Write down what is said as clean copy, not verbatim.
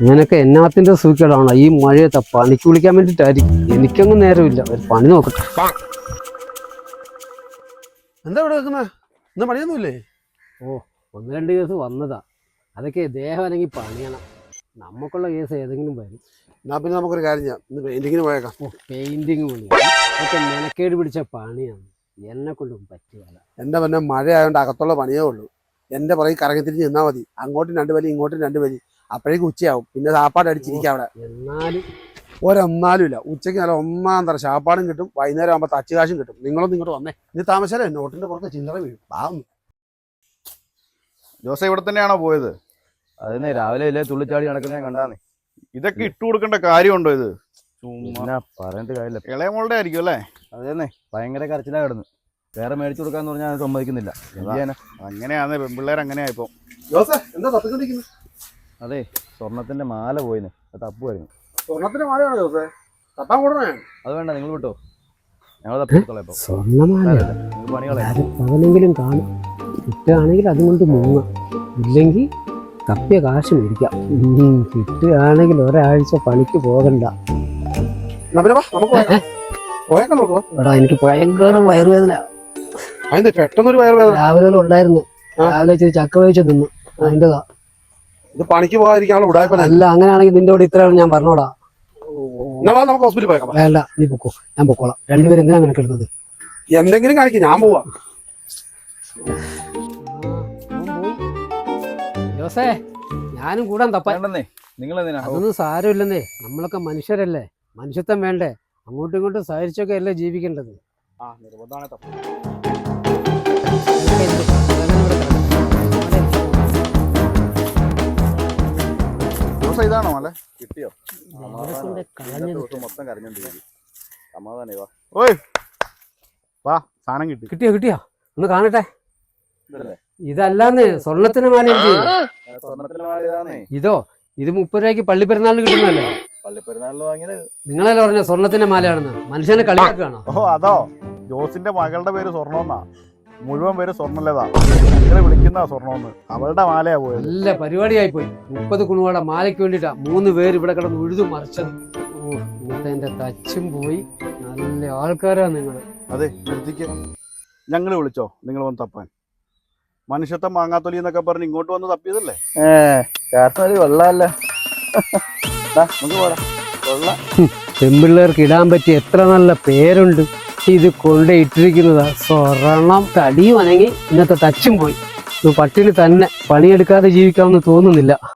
ഇങ്ങനൊക്കെ എന്നാത്തിന്റെ സൂക്കേടാണോ ഈ മഴയത്തെ പണിക്ക് വിളിക്കാൻ വേണ്ടിട്ടായിരിക്കും. എനിക്കൊന്നും നേരമില്ല, ഒരു പണി നോക്കട്ടെ. എന്താ ഇവിടെ വെക്കുന്നത്? ഇന്ന് പണിയൊന്നുമില്ലേ? ഓ, 1-2 ദിവസം വന്നതാ. അതൊക്കെ ദേഹം അല്ലെങ്കിൽ പണിയണം. നമുക്കുള്ള കേസ് ഏതെങ്കിലും വരും. എന്നാ പിന്നെ നമുക്കൊരു കാര്യം ചെയ്യാം, ഇന്ന് പെയിന്റിങ്ങിന് പോയേക്കാം. ഓ, പെയിന്റിങ് പണി അതൊക്കെ മെനക്കേട് പിടിച്ച പണിയാണ്, എന്നെ കൊണ്ടും പറ്റുകയല്ല. എൻ്റെ പിന്നെ മഴ ആയതുകൊണ്ട് അകത്തുള്ള പണിയേ ഉള്ളൂ. എൻ്റെ പുറകെ കറങ്ങി തിരിഞ്ഞ് നിന്നാൽ മതി. അങ്ങോട്ടും 2 വലി ഇങ്ങോട്ടും 2 വലി. അപ്പോഴേക്കും ഉച്ചയാവും. പിന്നെ സാപ്പാട് അടിച്ചിരിക്കുക അവിടെ. എന്നാലും ഒരൊന്നാലും ഇല്ല. ഉച്ചയ്ക്ക് നല്ല ഒന്നാം തരം ശാപ്പാടും കിട്ടും, വൈകുന്നേരം ആകുമ്പോൾ തച്ചുകാശും കിട്ടും. നിങ്ങളൊന്നും ഇങ്ങോട്ട് വന്നേ. ഇത് താമസിച്ചാലേ നോട്ടിൻ്റെ പുറത്ത് ചില്ലറ വീഴും. പാവം. ജോസ ഇവിടെ തന്നെയാണോ പോയത്? അതിനെ രാവിലെ ഇല്ലേ തുള്ളിച്ചാടി നടക്കുന്ന കണ്ടാന്നേ. ഇതൊക്കെ ഇട്ട് കൊടുക്കേണ്ട കാര്യമുണ്ടോ? ഇത് എന്നാ പറഞ്ഞിട്ട് കാര്യമില്ല. ഇളയമോളുടെ ആയിരിക്കും അല്ലേ? അതേന്നെ, ഭയങ്കര കരച്ചിലാ കിടന്ന്. വേറെ മേടിച്ചു കൊടുക്കാന്ന് പറഞ്ഞാൽ അത് സമ്മതിക്കുന്നില്ല. അങ്ങനെയാന്ന് പെൺപിള്ളേർ അങ്ങനെയാ ഇപ്പം. ജോസേ, എന്താ തപ്പിക്കൊണ്ടിരിക്കുന്നത്? അതെ, സ്വർണത്തിന്റെ മാല പോയിന്ന്, അത് തപ്പുമായിരുന്നു. സ്വർണത്തിന്റെ മഴയാണോ ജോസേ? തപ്പാൻ കൂടണേ? അത് വേണ്ട, നിങ്ങൾ വിട്ടോ, ഞങ്ങൾ തപ്പിയെടുത്തോളാം. ഇപ്പൊ സ്വർണ്ണമാല നിങ്ങൾ പണികളെ പകലെങ്കിലും കാണും. കിട്ടുകയാണെങ്കിൽ അതുകൊണ്ട് മുങ്ങാം, ഇല്ലെങ്കിൽ തപ്പിയ കാശ് മേടിക്കാം. കിട്ടുകയാണെങ്കിൽ ഒരാഴ്ച പണിക്ക് പോകണ്ട. എടാ, എനിക്ക് ഭയങ്കര വയറുവേദന. അതിന്റെ പെട്ടെന്നൊരു വയറുവേദന രാവിലെ ഉണ്ടായിരുന്നു. രാവിലെ ഇച്ചിരി ചക്ക വേവിച്ച് തിന്നു, അതിൻ്റെതാ. ഇത് പണിക്ക് പോകാതിരിക്കാനുള്ള ഉടായ്പ. അല്ല, അങ്ങനെയാണെങ്കിൽ നിന്റെ കൂടെ ഇത്രയാണ് ഞാൻ പറഞ്ഞോടാ. നമുക്ക് ഹോസ്പിറ്റലിൽ പോയേക്കാം. വേണ്ട, നീ പൊക്കോ, ഞാൻ പൊക്കോളാം. രണ്ടുപേരും എന്തിനാ മെനക്കെടുന്നത്? എന്തെങ്കിലും കാണിക്കും, ഞാൻ പോവാ. ജോസേ, ഞാനും കൂടാൻ തപ്പാ. വേണ്ടെന്നേ, നിങ്ങൾ എന്തിനാ? അതൊന്നും സാരമില്ലെന്നേ, നമ്മളൊക്കെ മനുഷ്യരല്ലേ, മനുഷ്യത്വം വേണ്ടേ? അങ്ങോട്ടും ഇങ്ങോട്ടും സഹരിച്ചൊക്കെ അല്ലേ ജീവിക്കേണ്ടത്. ജോസ ഇതാണോ അല്ലേ? കിട്ടിയോ? മൊത്തം കരഞ്ഞോണ്ടിരിക്കും. സമാധാനേ വാ. ഓയ് വാ, സാധനം കിട്ടി. കിട്ടിയോ? ഒന്ന് കാണട്ടെ. ഇതല്ലേ? ഇതല്ലാന്ന് സ്വർണത്തിന് മാല. സ്വർണത്തിന്റെ മാല ഇതാന്നേ. ഇതോ? ഇത് 30 രൂപയ്ക്ക് പള്ളിപ്പെരുന്നാളിന് കിട്ടുന്നല്ലേ? പള്ളിപ്പെരുന്നാളിന് വാങ്ങിയത്. നിങ്ങളല്ലേ പറഞ്ഞ സ്വർണത്തിന്റെ മാലയാണെന്ന്? മനുഷ്യനെ കളിയാക്കുകയാണോ? ഓ അതോ, ജോസിന്റെ മകളുടെ പേര് സ്വർണ്ണമെന്നാ. മുഴുവൻ പേര് സ്വർണ്ണലേതാ. നിങ്ങൾ വിളിക്കുന്ന സ്വർണ്ണമെന്ന്. അവളുടെ മാലയാ പോയത്. നല്ല പരിപാടിയായി പോയി. 30 കുണുവയുടെ മാലയ്ക്ക് വേണ്ടിട്ടാ 3 പേര് ഇവിടെ കിടന്ന് ഉഴുതു മറിച്ചത്. ഓ, ഇന്നത്തെ എന്റെ തച്ചും പോയി. നല്ല ആൾക്കാരാ നിങ്ങൾ. അതെ, നിർത്തിക്ക്. ഞങ്ങൾ വിളിച്ചോ നിങ്ങൾ വന്ന് തപ്പാൻ? മനുഷ്യത്വം മാങ്ങാത്തൊലി എന്നൊക്കെ പറഞ്ഞ് ഇങ്ങോട്ട് വന്ന് തപ്പിയതല്ലേ? കൊള്ളാല്ല. നമുക്ക് പോടാ. കൊള്ളാം. പെൺപിള്ളേർക്ക് ഇടാൻ പറ്റിയ എത്ര നല്ല പേരുണ്ട്. ഇത് കൊണ്ട് ഇട്ടിരിക്കുന്നതാ സ്വർണം. തടിയും അനങ്ങി, ഇന്നത്തെ തച്ചും പോയി. പട്ടിണി തന്നെ, പണിയെടുക്കാതെ ജീവിക്കാമെന്ന് തോന്നുന്നില്ല.